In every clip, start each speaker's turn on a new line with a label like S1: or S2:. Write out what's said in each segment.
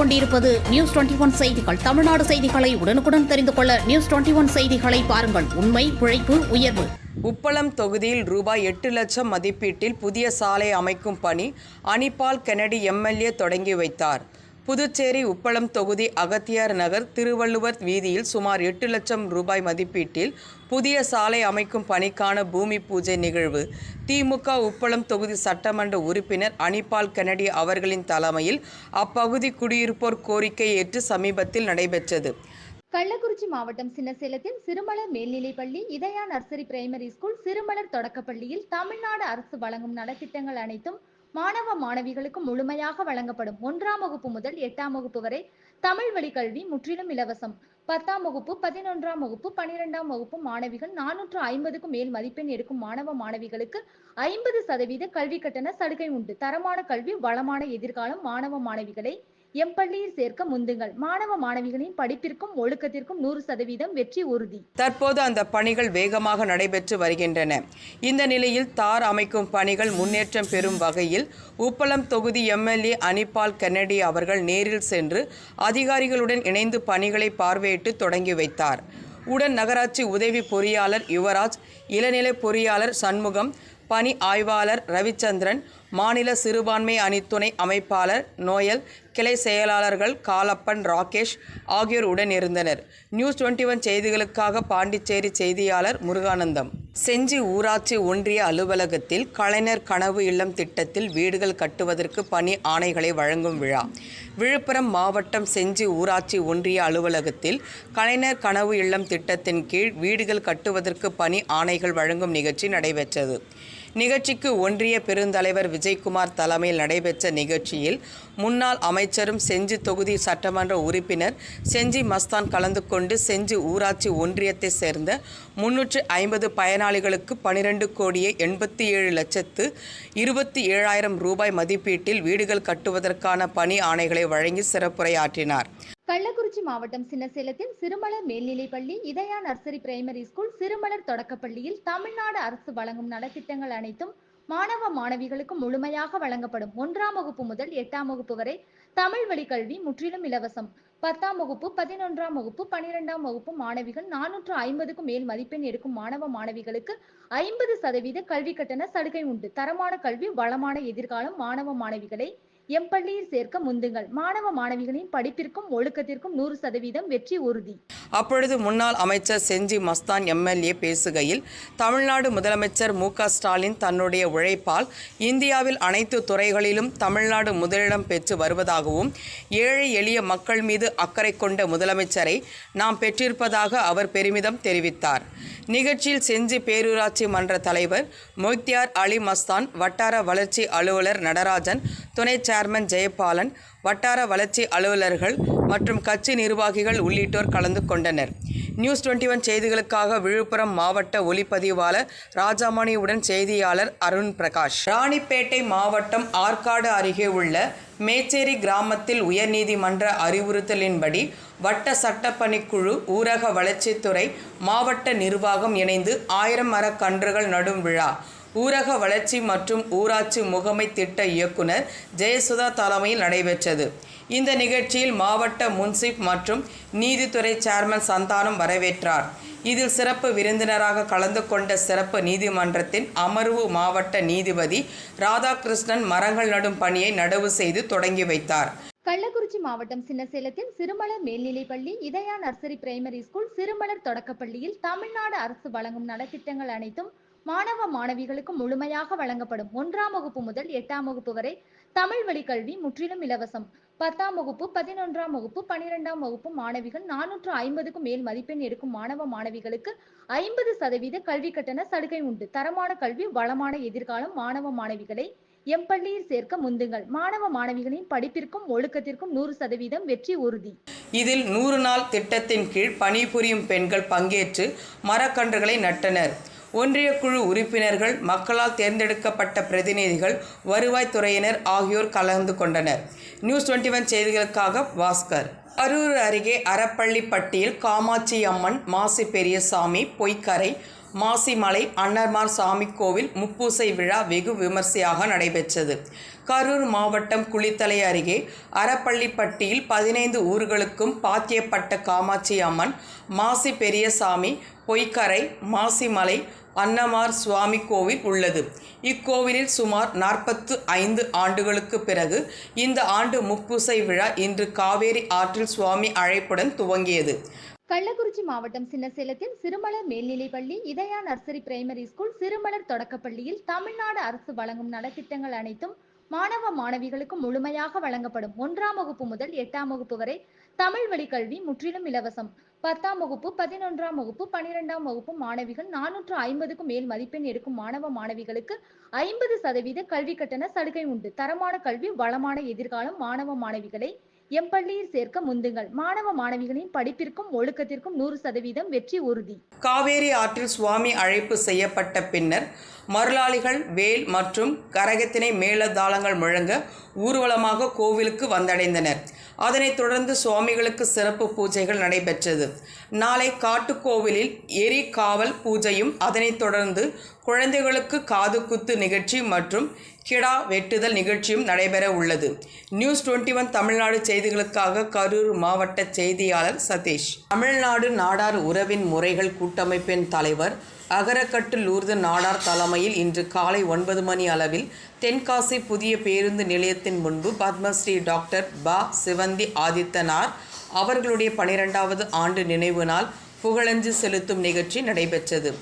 S1: கொண்டிருப்பது நியூஸ் 21 செய்திகள். தமிழ்நாடு செய்திகளை உடனுக்குடன் தெரிந்து கொள்ள நியூஸ் 21 செய்திகளை பாருங்கள். உண்மை, உழைப்பு, உயர்வு.
S2: உப்பளம் தொகுதியில் ரூபாய் 8 லட்சம் மதிப்பீட்டில் புதிய சாலை அமைக்கும் பணி அனிபால் கென்னடி எம்எல்ஏ தொடங்கி வைத்தார். புதுச்சேரி உப்பளம் தொகுதி அகத்தியார் நகர் திருவள்ளுவர் வீதியில் சுமார் 8 லட்சம் ரூபாய் மதிப்பீட்டில் புதிய சாலை அமைக்கும் பணிக்கான பூமி பூஜை நிகழ்வு திமுக உப்பளம் தொகுதி சட்டமன்ற உறுப்பினர் அனிபால் கென்னடி அவர்களின் தலைமையில் அப்பகுதி குடியிருப்போர் கோரிக்கை ஏற்று சமீபத்தில் நடைபெற்றது.
S3: கள்ளக்குறிச்சி மாவட்டம் சின்னசேலத்தில் சிறுமலர் மேல்நிலைப்பள்ளி, இதயா நர்சரி பிரைமரி ஸ்கூல், சிறுமலர் தொடக்கப்பள்ளியில் தமிழ்நாடு அரசு வழங்கும் நலத்திட்டங்கள் அனைத்தும் மாணவ மாணவிகளுக்கு முழுமையாக வழங்கப்படும். 1ஆம் வகுப்பு முதல் 8ஆம் வகுப்பு வரை தமிழ் வழி கல்வி முற்றிலும் இலவசம். 10ஆம் வகுப்பு, 11ஆம் வகுப்பு, 12ஆம் வகுப்பு மாணவிகள் 450க்கும் மேல் மதிப்பெண் எடுக்கும் மாணவ மாணவிகளுக்கு 50% கல்வி கட்டண சலுகை உண்டு. தரமான கல்வி, வளமான எதிர்காலம். மாணவ மாணவிகளை எம்பள்ளியில் சேர்க்க முந்துங்கள். மாணவ மாணவிகளின் படிப்பிற்கும் ஒழுக்கத்திற்கும் 100% வெற்றி உறுதி.
S2: தற்போது அந்த பணிகள் வேகமாக நடைபெற்று வருகின்றன. இந்த நிலையில் தார் அமைக்கும் பணிகள் முன்னேற்றம் பெறும் வகையில் உப்பளம் தொகுதி எம்எல்ஏ அனிபால் கென்னடி அவர்கள் நேரில் சென்று அதிகாரிகளுடன் இணைந்து பணிகளை பார்வையிட்டு தொடங்கி வைத்தார். உடன் நகராட்சி உதவி பொறியாளர் யுவராஜ், இளநிலை பொறியாளர் சண்முகம், பணி ஆய்வாளர் ரவிச்சந்திரன், மாநில சிறுபான்மை அணி துணை அமைப்பாளர் நோயல், கிளை செயலாளர்கள் காலப்பன், ராகேஷ் ஆகியோர் உடன் இருந்தனர். நியூஸ் 21 செய்திகளுக்காக பாண்டிச்சேரி செய்தியாளர் முருகானந்தம். செஞ்சி ஊராட்சி ஒன்றிய அலுவலகத்தில் கலைஞர் கனவு இல்லம் திட்டத்தில் வீடுகள் கட்டுவதற்கு பணி ஆணைகளை வழங்கும் விழா. விழுப்புரம் மாவட்டம் செஞ்சி ஊராட்சி ஒன்றிய அலுவலகத்தில் கலைஞர் கனவு இல்லம் திட்டத்தின் கீழ் வீடுகள் கட்டுவதற்கு பணி ஆணைகள் வழங்கும் நிகழ்ச்சி நடைபெற்றது. நிகழ்ச்சிக்கு ஒன்றிய பெருந்தலைவர் விஜயகுமார் தலைமையில் நடைபெற்ற நிகழ்ச்சியில் முன்னாள் அமைச்சரும் செஞ்சி தொகுதி சட்டமன்ற உறுப்பினர் செஞ்சி மஸ்தான் கலந்து கொண்டு செஞ்சி ஊராட்சி ஒன்றியத்தை சேர்ந்த 350 பயனாளிகளுக்கு 12,87,27,000 ரூபாய் மதிப்பீட்டில் வீடுகள் கட்டுவதற்கான பணி ஆணைகளை வழங்கி சிறப்புரையாற்றினார்.
S3: கள்ளக்குறிச்சி மாவட்டம் சின்னசேலத்தில் சிறுமலர் மேல்நிலைப்பள்ளி, இதயா நர்சரி பிரைமரி ஸ்கூல், சிறுமலர் தொடக்கப்பள்ளியில் தமிழ்நாடு அரசு வழங்கும் நலத்திட்டங்கள் அனைத்தும் மாணவ மாணவிகளுக்கு முழுமையாக வழங்கப்படும். 1ஆம் வகுப்பு முதல் 8ஆம் வகுப்பு வரை தமிழ் வழி கல்வி முற்றிலும் இலவசம். 10ஆம் வகுப்பு, 11ஆம் வகுப்பு, 12ஆம் வகுப்பு மாணவிகள் 450க்கும் மேல் மதிப்பெண் எடுக்கும் மாணவ மாணவிகளுக்கு 50% கல்வி கட்டண சலுகை உண்டு. தரமான கல்வி, வளமான எதிர்காலம். மாணவ மாணவிகளை எம்பள்ளியில் சேர்க்க முந்துங்கள். மாணவ மாணவிகளின் படிப்பிற்கும் ஒழுக்கத்திற்கும் 100% வெற்றி உறுதி.
S2: அப்பொழுது முன்னாள் அமைச்சர் செஞ்சி மஸ்தான் எம்எல்ஏ பேசுகையில், தமிழ்நாடு முதலமைச்சர் மு.க. ஸ்டாலின் தன்னுடைய உழைப்பால் இந்தியாவில் அனைத்து துறைகளிலும் தமிழ்நாடு முதலிடம் பெற்று வருவதாகவும், ஏழை எளிய மக்கள் மீது அக்கறை கொண்ட முதலமைச்சரை நாம் பெற்றிருப்பதாக அவர் பெருமிதம் தெரிவித்தார். நிகழ்ச்சியில் செஞ்சி பேரூராட்சி மன்ற தலைவர் மொய்த்தியார் அலி மஸ்தான், வட்டார வளர்ச்சி அலுவலர் நடராஜன், துணை சேர்மன் ஜெயபாலன், வட்டார வளர்ச்சி அலுவலர்கள் மற்றும் கட்சி நிர்வாகிகள் உள்ளிட்டோர் கலந்து கொண்டனர். நியூஸ் 21 செய்திகளுக்காக விழுப்புரம் மாவட்ட ஒளிப்பதிவாளர் ராஜாமணியுடன் செய்தியாளர் அருண் பிரகாஷ். ராணிப்பேட்டை மாவட்டம் ஆற்காடு அருகே உள்ள மேச்சேரி கிராமத்தில் உயர்நீதிமன்ற அறிவுறுத்தலின்படி வட்ட சட்டப்பணிக்குழு, ஊரக வளர்ச்சித்துறை, மாவட்ட நிர்வாகம் இணைந்து 1000 மரக்கன்றுகள் நடும் விழா ஊரக வளர்ச்சி மற்றும் ஊராட்சி முகமை திட்ட இயக்குனர் ஜெயசுதா தலைமையில் நடைபெற்றது. இந்த நிகழ்ச்சியில் மாவட்ட முன்சிப் மற்றும் நீதித்துறை சேர்மன் சந்தானம் வரவேற்றார். இதில் சிறப்பு விருந்தினராக கலந்து கொண்ட சிறப்பு நீதிமன்றத்தின் அமர்வு மாவட்ட நீதிபதி ராதாகிருஷ்ணன் மரங்கள் நடும் பணியை நடவு செய்து தொடங்கி வைத்தார்.
S3: கள்ளக்குறிச்சி மாவட்டம் சின்னசேலத்தில் சிறுமலர் மேல்நிலைப்பள்ளி, இதயா நர்சரி பிரைமரி ஸ்கூல், சிறுமலர் தொடக்கப்பள்ளியில் தமிழ்நாடு அரசு வழங்கும் நலத்திட்டங்கள் அனைத்தும் மாணவ மாணவிகளுக்கு முழுமையாக வழங்கப்படும். 1ஆம் வகுப்பு முதல் 8ஆம் வகுப்பு வரை தமிழ் வழி கல்வி முற்றிலும் இலவசம். 10ஆம் வகுப்பு, 11ஆம் வகுப்பு, 12ஆம் வகுப்பு மாணவிகள் 450க்கும் மேல் மதிப்பெண் எடுக்கும் மாணவ மாணவிகளுக்கு 50% கல்வி கட்டண சலுகை உண்டு. தரமான கல்வி, வளமான எதிர்காலம். மாணவ மாணவிகளை எம்பள்ளியில் சேர்க்க முந்துங்கள். மாணவ மாணவிகளின் படிப்பிற்கும் ஒழுக்கத்திற்கும் 100% வெற்றி உறுதி.
S2: இதில் 100 நாள் திட்டத்தின் கீழ் பணிபுரியும் பெண்கள் பங்கேற்று மரக்கன்றுகளை நட்டனர். ஒன்றிய குழு உறுப்பினர்கள், மக்களால் தேர்ந்தெடுக்கப்பட்ட பிரதிநிதிகள், வருவாய்த்துறையினர் ஆகியோர் கலந்து கொண்டனர். நியூஸ் 21 செய்திகளுக்காக பாஸ்கர். அரூர் அருகே அரப்பள்ளிப்பட்டியில் காமாட்சி அம்மன், மாசி பெரியசாமி, பொய்க்கரை, மாசிமலை அன்னர்மார் சாமி கோவில் முப்பூசை விழா வெகு விமர்சையாக நடைபெற்றது. கரூர் மாவட்டம் குளித்தலை அருகே அரப்பள்ளிப்பட்டியில் 15 ஊர்களுக்கும் பாத்தியப்பட்ட காமாட்சி அம்மன், மாசி பெரியசாமி, பொய்க்கரை, மாசிமலை அன்னமார் சுவாமி கோவில் உள்ளது. இக்கோவிலில் சுமார் 45 ஆண்டுகளுக்கு பிறகு இந்த ஆண்டு முப்பூசை விழா இன்று காவேரி ஆற்றில் சுவாமி அழைப்புடன் துவங்கியது.
S3: கள்ளக்குறிச்சி மாவட்டம் சின்னசேலத்தில் சிறுமலர் மேல்நிலைப்பள்ளி, இதயா நர்சரி பிரைமரி ஸ்கூல், சிறுமலர் தொடக்கப்பள்ளியில் தமிழ்நாடு அரசு வழங்கும் நலத்திட்டங்கள் அனைத்தும் மாணவ மாணவிகளுக்கு முழுமையாக வழங்கப்படும். 1ஆம் வகுப்பு முதல் 8ஆம் வகுப்பு வரை தமிழ் வழி கல்வி முற்றிலும் இலவசம். 10ஆம் வகுப்பு, 11ஆம் வகுப்பு, 12ஆம் வகுப்பு மாணவிகள் 450க்கும் மேல் மதிப்பெண் எடுக்கும் மாணவ மாணவிகளுக்கு 50% கல்வி கட்டண சலுகை உண்டு. தரமான கல்வி, வளமான எதிர்காலம். மாணவ மாணவிகளை எம்பள்ளியில் சேர்க்க முந்துங்கள். மாணவ மாணவிகளின் படிப்பிற்கும் ஒழுக்கத்திற்கும் 100% வெற்றி உறுதி.
S2: காவேரி ஆற்றில் சுவாமி அழைப்பு செய்யப்பட்ட பின்னர் மருளாளிகள் வேல் மற்றும் கரகத்தினை மேளதாளங்கள் முழங்க ஊர்வலமாக கோவிலுக்கு வந்தடைந்தனர். அதனைத் தொடர்ந்து சுவாமிகளுக்கு சிறப்பு பூஜைகள் நடைபெற்றது. நாளை காட்டுக்கோவிலில் எரி காவல் பூஜையும், அதனைத் தொடர்ந்து குழந்தைகளுக்கு காது குத்து நிகழ்ச்சி மற்றும் கிடா வெட்டுதல் நிகழ்ச்சியும் நடைபெற உள்ளது. நியூஸ் 21 தமிழ்நாடு செய்திகளுக்காக கரூர் மாவட்ட செய்தியாளர் சதீஷ். தமிழ்நாடு நாடார் உறவின் முறைகள் கூட்டமைப்பின் தலைவர் அகரக்கட்டு லூர்து நாடார் தலைமையில் இன்று காலை 9 மணி அளவில் தென்காசி புதிய பேருந்து நிலையத்தின் முன்பு பத்மஸ்ரீ டாக்டர் ப. சிவந்தி ஆதித்தனார் அவர்களுடைய 12வது ஆண்டு நினைவு நாள் புகழஞ்சு செலுத்தும் நிகழ்ச்சி நடைபெற்றது.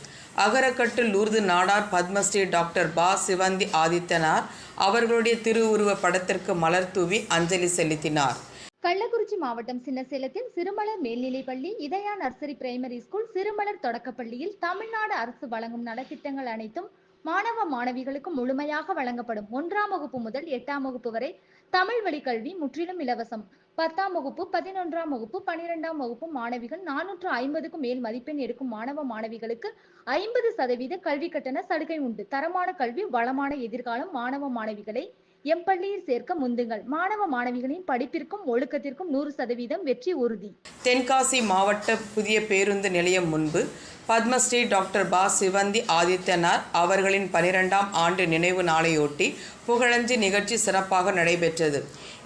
S2: அகரக்கட்டு லூர்து நாடார் பத்மஸ்ரீ டாக்டர் ப. சிவந்தி ஆதித்தனார் அவர்களுடைய திருவுருவ படத்திற்கு மலர் தூவி அஞ்சலி செலுத்தினார்.
S3: கள்ளக்குறிச்சி மாவட்டம் சின்னசேலத்தில் சிறுமலர் மேல்நிலைப்பள்ளி, இதயா நர்சரி பிரைமரி ஸ்கூல், சிறுமலர் தொடக்கப்பள்ளியில் தமிழ்நாடு அரசு வழங்கும் நலத்திட்டங்கள் அனைத்தும் மாணவ மாணவிகளுக்கு முழுமையாக வழங்கப்படும். 1ஆம் வகுப்பு முதல் 8ஆம் வகுப்பு வரை தமிழ் வழி கல்வி முற்றிலும் இலவசம். 10ஆம் வகுப்பு, 11ஆம் வகுப்பு, 12ஆம் வகுப்பு மாணவிகள் 450க்கும் மேல் மதிப்பெண் எடுக்கும் மாணவ மாணவிகளுக்கு 50% கல்வி கட்டண சலுகை உண்டு. தரமான கல்வி, வளமான எதிர்காலம். மாணவ மாணவிகளை எம்பள்ளியில் சேர்க்க முந்துங்கள். மாணவ மாணவிகளின் படிப்பிற்கும் ஒழுக்கத்திற்கும் 100% வெற்றி உறுதி.
S2: தென்காசி மாவட்ட புதிய பேருந்து நிலையம் முன்பு பத்மஸ்ரீ டாக்டர் ப. சிவந்தி ஆதித்தனார் அவர்களின் 12ஆம் ஆண்டு நினைவு நாளையொட்டி புகழஞ்சு நிகழ்ச்சி சிறப்பாக நடைபெற்றது.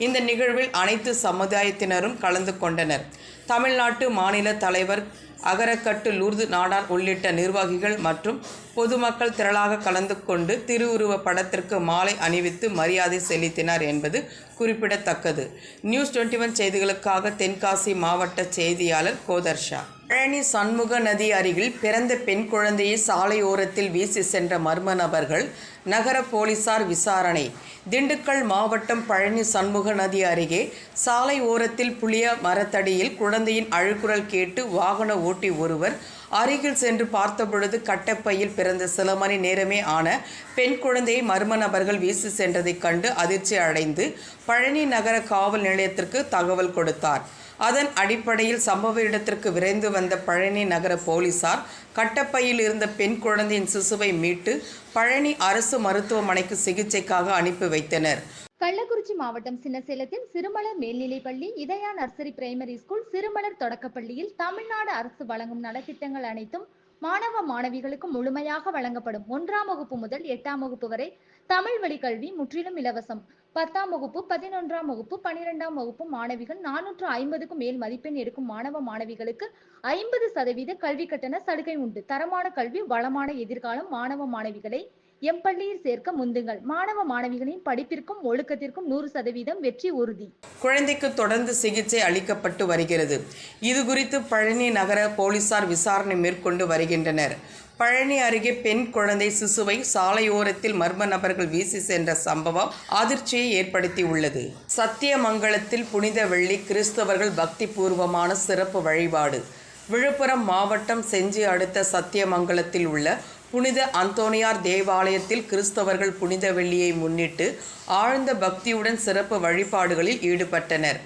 S2: இந்த நிகழ்வில் அனைத்து சமுதாயத்தினரும் கலந்து கொண்டனர். தமிழ்நாட்டு மாநில தலைவர் அகரக்கட்டு லூர்து நாடார் உள்ளிட்ட நிர்வாகிகள் மற்றும் பொதுமக்கள் திரளாக கலந்து கொண்டு திருவுருவ படத்திற்கு மாலை அணிவித்து மரியாதை செலுத்தினார் என்பது குறிப்பிடத்தக்கது. நியூஸ் 21 செய்திகளுக்காக தென்காசி மாவட்ட செய்தியாளர் கோதர்ஷா. பழனி சண்முக நதி அருகில் பிறந்த பெண் குழந்தையை சாலையோரத்தில் வீசி சென்ற மர்ம நபர்கள், நகர போலீசார் விசாரணை. திண்டுக்கல் மாவட்டம் பழனி சண்முக நதி அருகே சாலை ஓரத்தில் புளிய மரத்தடியில் குழந்தையின் அழுகுரல் கேட்டு வாகன ஓட்டி ஒருவர் அருகில் சென்று பார்த்தபொழுது கட்டப்பையில் பிறந்த சில மணி நேரமே ஆன பெண் குழந்தையை மர்ம நபர்கள் வீசி சென்றதைக் கண்டு அதிர்ச்சி அடைந்து பழனி நகர காவல் நிலையத்திற்கு தகவல் கொடுத்தார். அதன் அடிப்படையில் சம்பவ இடத்திற்கு விரைந்து வந்த பழனி நகர போலீசார் கட்டப்பையில் இருந்த பெண் குழந்தையின் சிசுவை மீட்டு பழனி அரசு மருத்துவமனைக்கு சிகிச்சைக்காக அனுப்பி வைத்தனர்.
S3: கள்ளக்குறிச்சி மாவட்டம் சின்னசேலத்தில் சிறுமலர் மேல்நிலைப்பள்ளி, இதயா நர்சரி பிரைமரி ஸ்கூல், சிறுமலர் தொடக்கப்பள்ளியில் தமிழ்நாடு அரசு வழங்கும் நலத்திட்டங்கள் அனைத்தும் மாணவ மாணவிகளுக்கு முழுமையாக வழங்கப்படும். 1ஆம் வகுப்பு முதல் 8ஆம் வகுப்பு வரை தமிழ் வழி கல்வி முற்றிலும் இலவசம். 10ஆம் வகுப்பு, 11ஆம் வகுப்பு, 12ஆம் வகுப்பு மாணவிகள் 450க்கும் மேல் மதிப்பெண் எடுக்கும் மாணவ மாணவிகளுக்கு 50% கல்வி கட்டண சலுகை உண்டு. தரமான கல்வி, வளமான எதிர்காலம். மாணவ மாணவிகளை எம்பள்ளியில் சேர்க்க முந்துங்கள். மாணவ மாணவிகளின் படிப்பிற்கும் ஒழுக்கத்திற்கும் 100% வெற்றி உறுதி.
S2: குழந்தைக்கு தொடர்ந்து சிகிச்சை அளிக்கப்பட்டு வருகிறது. இது குறித்து பழனி நகர போலீசார் விசாரணை மேற்கொண்டு வருகின்றனர். பழனி அருகே பெண் குழந்தை சிசுவை சாலையோரத்தில் மர்ம நபர்கள் வீசி சென்ற சம்பவம் அதிர்ச்சியை ஏற்படுத்தி உள்ளது. சத்தியமங்கலத்தில் புனித வெள்ளி கிறிஸ்தவர்கள் பக்தி பூர்வமான சிறப்பு வழிபாடு. விழுப்புரம் மாவட்டம் செஞ்சி அடுத்த சத்தியமங்கலத்தில் உள்ள புனித அந்தோனியார் தேவாலயத்தில் கிறிஸ்தவர்கள் புனித வெள்ளியை முன்னிட்டு ஆழ்ந்த பக்தியுடன் சிறப்பு வழிபாடுகளில் ஈடுபட்டனர்.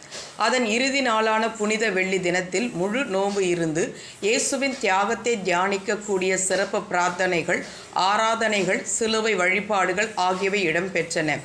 S2: அதன் இறுதி நாளான புனித வெள்ளி தினத்தில் முழு நோன்பு இருந்து இயேசுவின் தியாகத்தை தியானிக்கக்கூடிய சிறப்பு பிரார்த்தனைகள், ஆராதனைகள், சிலுவை வழிபாடுகள் ஆகியவை இடம்பெற்றன.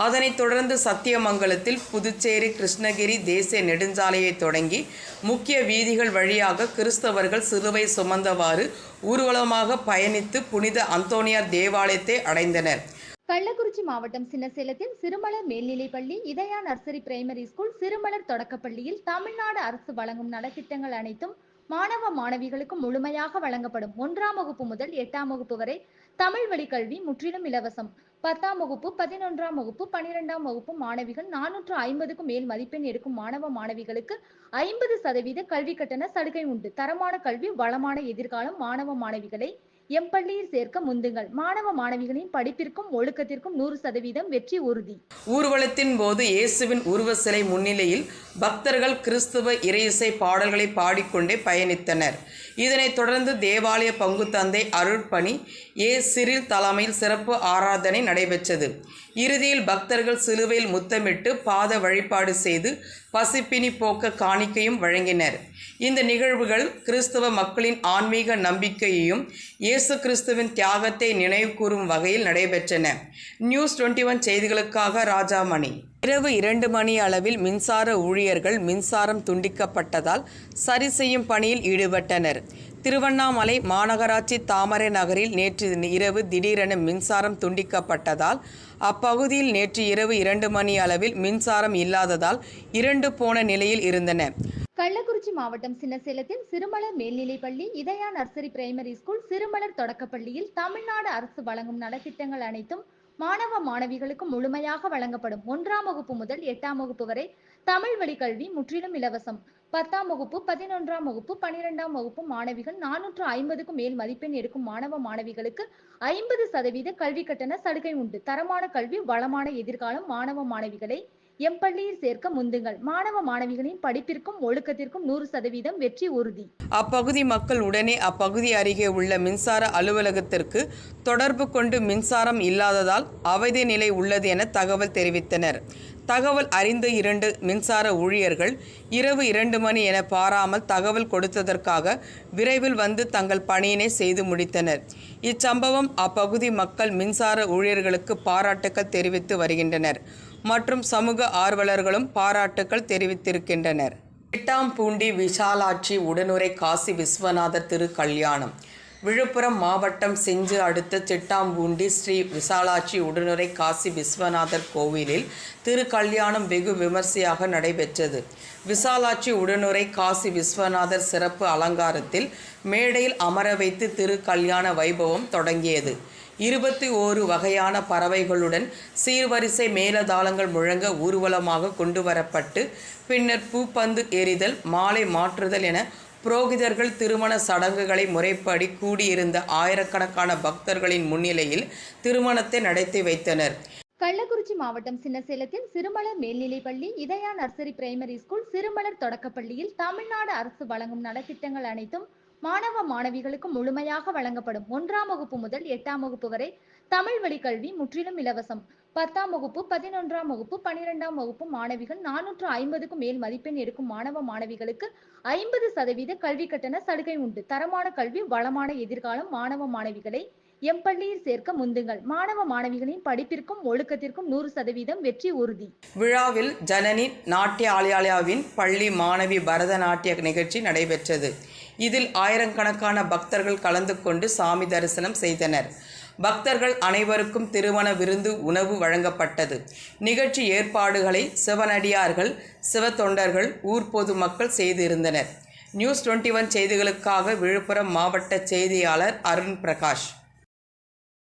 S2: அதனைத் தொடர்ந்து சத்தியமங்கலத்தில் புதுச்சேரி கிருஷ்ணகிரி தேசிய நெடுஞ்சாலையை தொடங்கி முக்கிய வீதிகள் வழியாக கிறிஸ்தவர்கள் சிலுவை சுமந்தவாறு ஊர்வலமாக பயணித்து புனித அந்தோனியார் தேவாலயத்தை அடைந்தனர்.
S3: கள்ளக்குறிச்சி மாவட்டம் சின்னசேலத்தில் சிறுமலர் மேல்நிலைப்பள்ளி, இதயா நர்சரி பிரைமரி ஸ்கூல், சிறுமலர் தொடக்கப்பள்ளியில் தமிழ்நாடு அரசு வழங்கும் நலத்திட்டங்கள் அனைத்தும் மாணவ மாணவிகளுக்கு முழுமையாக வழங்கப்படும். 1ஆம் வகுப்பு முதல் 8ஆம் வகுப்பு வரை தமிழ் வழி கல்வி முற்றிலும் இலவசம். 10ஆம் வகுப்பு, 11ஆம் வகுப்பு, 12ஆம் வகுப்பு மாணவிகள் 450க்கும் மேல் மதிப்பெண் எடுக்கும் மாணவ மாணவிகளுக்கு 50% கல்வி கட்டண சலுகை உண்டு. தரமான கல்வி, வளமான எதிர்காலம். மாணவ மாணவிகளை எம் பள்ளியில் சேர்க்க முந்துங்கள். மாணவ மாணவிகளின் படிப்பிற்கும் ஒழுக்கத்திற்கும் 100% வெற்றி உறுதி.
S2: ஊர்வலத்தின் போது இயேசுவின் உருவ சிலை முன்னிலையில் பக்தர்கள் கிறிஸ்துவ இறையிசை பாடல்களை பாடிக்கொண்டே பயணித்தனர். இதனைத் தொடர்ந்து தேவாலய பங்கு தந்தை அருட்பணி சிறில் தலைமையில் சிறப்பு ஆராதனை நடைபெற்றது. இறுதியில் பக்தர்கள் சிலுவையில் முத்தமிட்டு பாத வழிபாடு செய்து பசிப்பினி போக்க காணிக்கையும் வழங்கினர். இந்த நிகழ்வுகள் கிறிஸ்தவ மக்களின் ஆன்மீக நம்பிக்கையையும் இயேசு கிறிஸ்துவின் தியாகத்தை நினைவுகூரும் வகையில் நடைபெற்றன. நியூஸ் 21 செய்திகளுக்காக ராஜாமணி. இரவு 2 மணி அளவில் மின்சார ஊழியர்கள் மின்சாரம் துண்டிக்கப்பட்டதால் சரி செய்யும் பணியில் ஈடுபட்டனர். திருவண்ணாமலை மாநகராட்சி தாமரை நகரில் நேற்று இரவு திடீரென மின்சாரம் துண்டிக்கப்பட்டதால் அப்பகுதியில் நேற்று இரவு 2 மணி அளவில் மின்சாரம் இல்லாததால் இருண்டு போன நிலையில் இருந்தன.
S3: கள்ளக்குறிச்சி மாவட்டம் சின்னசேலத்தில் சிறுமலர் மேல்நிலைப்பள்ளி, இதயா நர்சரி பிரைமரி ஸ்கூல், சிறுமலர் தொடக்கப்பள்ளியில் தமிழ்நாடு அரசு வழங்கும் நலத்திட்டங்கள் அனைத்தும் மாணவ மாணவிகளுக்கு முழுமையாக வழங்கப்படும். 1ஆம் வகுப்பு முதல் 8ஆம் வகுப்பு வரை தமிழ் வழி கல்வி முற்றிலும் இலவசம். 10ஆம் வகுப்பு, 11ஆம் வகுப்பு, 12ஆம் வகுப்பு மாணவிகள் 450க்கும் மேல் மதிப்பெண் எடுக்கும் மாணவ மாணவிகளுக்கு 50% கல்வி கட்டண சலுகை உண்டு. தரமான கல்வி, வளமான எதிர்காலம். மாணவ மாணவிகளை எம் பள்ளியில் சேர்க்க முந்துங்கள். மாணவ மாணவிகளின் படிப்பிற்கும் ஒழுக்கத்திற்கும் 100% வெற்றி உறுதி.
S2: அப்பகுதி மக்கள் உடனே அப்பகுதி அருகே உள்ள மின்சார அலுவலகத்திற்கு தொடர்பு கொண்டு மின்சாரம் இல்லாததால் அவதி நிலை உள்ளது என தகவல் தெரிவித்தனர். தகவல் அறிந்த 2 மின்சார ஊழியர்கள் இரவு 2 மணி என பாராமல் தகவல் கொடுத்ததற்காக விரைவில் வந்து தங்கள் பணியினை செய்து முடித்தனர். இச்சம்பவம் அப்பகுதி மக்கள் மின்சார ஊழியர்களுக்கு பாராட்டுக்கள் தெரிவித்து வருகின்றனர் மற்றும் சமூக ஆர்வலர்களும் பாராட்டுக்கள் தெரிவித்திருக்கின்றனர். சிட்டாம்பூண்டி விசாலாட்சி உடனுறை காசி விஸ்வநாதர் திருக்கல்யாணம். விழுப்புரம் மாவட்டம் செஞ்சு அடுத்த சிட்டாம்பூண்டி ஸ்ரீ விசாலாட்சி உடனுறை காசி விஸ்வநாதர் கோவிலில் திருக்கல்யாணம் வெகு விமர்சையாக நடைபெற்றது. விசாலாட்சி உடனுறை காசி விஸ்வநாதர் சிறப்பு அலங்காரத்தில் மேடையில் அமர வைத்து திருக்கல்யாண வைபவம் தொடங்கியது. 21 வகையான பறவைகளுடன் சீர்வரிசை மேலதாளங்கள் முழங்க ஊர்வலமாக கொண்டு வரப்பட்டு பின்னர் பூப்பந்து எறிதல், மாலை மாற்றுதல் என புரோகிதர்கள் திருமண சடங்குகளை முறைப்படி கூடியிருந்த ஆயிரக்கணக்கான பக்தர்களின் முன்னிலையில் திருமணத்தை நடத்தி வைத்தனர்.
S3: கள்ளக்குறிச்சி மாவட்டம் சின்னசேலத்தில் சிறுமலர் மேல்நிலைப்பள்ளி, இதயா நர்சரி பிரைமரி ஸ்கூல், சிறுமலர் தொடக்கப்பள்ளியில் தமிழ்நாடு அரசு வழங்கும் நலத்திட்டங்கள் அனைத்தும் மாணவ மாணவிகளுக்கு முழுமையாக வழங்கப்படும். 1ஆம் வகுப்பு முதல் 8ஆம் வகுப்பு வரை தமிழ் வழி கல்வி முற்றிலும் இலவசம். 10ஆம் வகுப்பு, 11ஆம் வகுப்பு, 12ஆம் வகுப்பு மாணவிகள் 450க்கும் மேல் மதிப்பெண் எடுக்கும் மாணவ மாணவிகளுக்கு 50% கல்வி கட்டண சலுகை உண்டு. தரமான கல்வி, வளமான எதிர்காலம். மாணவ மாணவிகளை எம் பள்ளியில் சேர்க்க முந்துங்கள். மாணவ மாணவிகளின் படிப்பிற்கும் ஒழுக்கத்திற்கும் 100% வெற்றி உறுதி.
S2: விழாவில் ஜனனி நாட்டிய ஆலயாவின் பள்ளி மாணவி பரதநாட்டிய நிகழ்ச்சி நடைபெற்றது. இதில் ஆயிரக்கணக்கான பக்தர்கள் கலந்து கொண்டு சாமி தரிசனம் செய்தனர். பக்தர்கள் அனைவருக்கும் திருமண விருந்து உணவு வழங்கப்பட்டது. நிகழ்ச்சி ஏற்பாடுகளை சிவனடியார்கள், சிவத்தொண்டர்கள், ஊர் பொதுமக்கள் செய்திருந்தனர். நியூஸ் 21 செய்திகளுக்காக விழுப்புரம் மாவட்ட செய்தியாளர் அருண் பிரகாஷ்.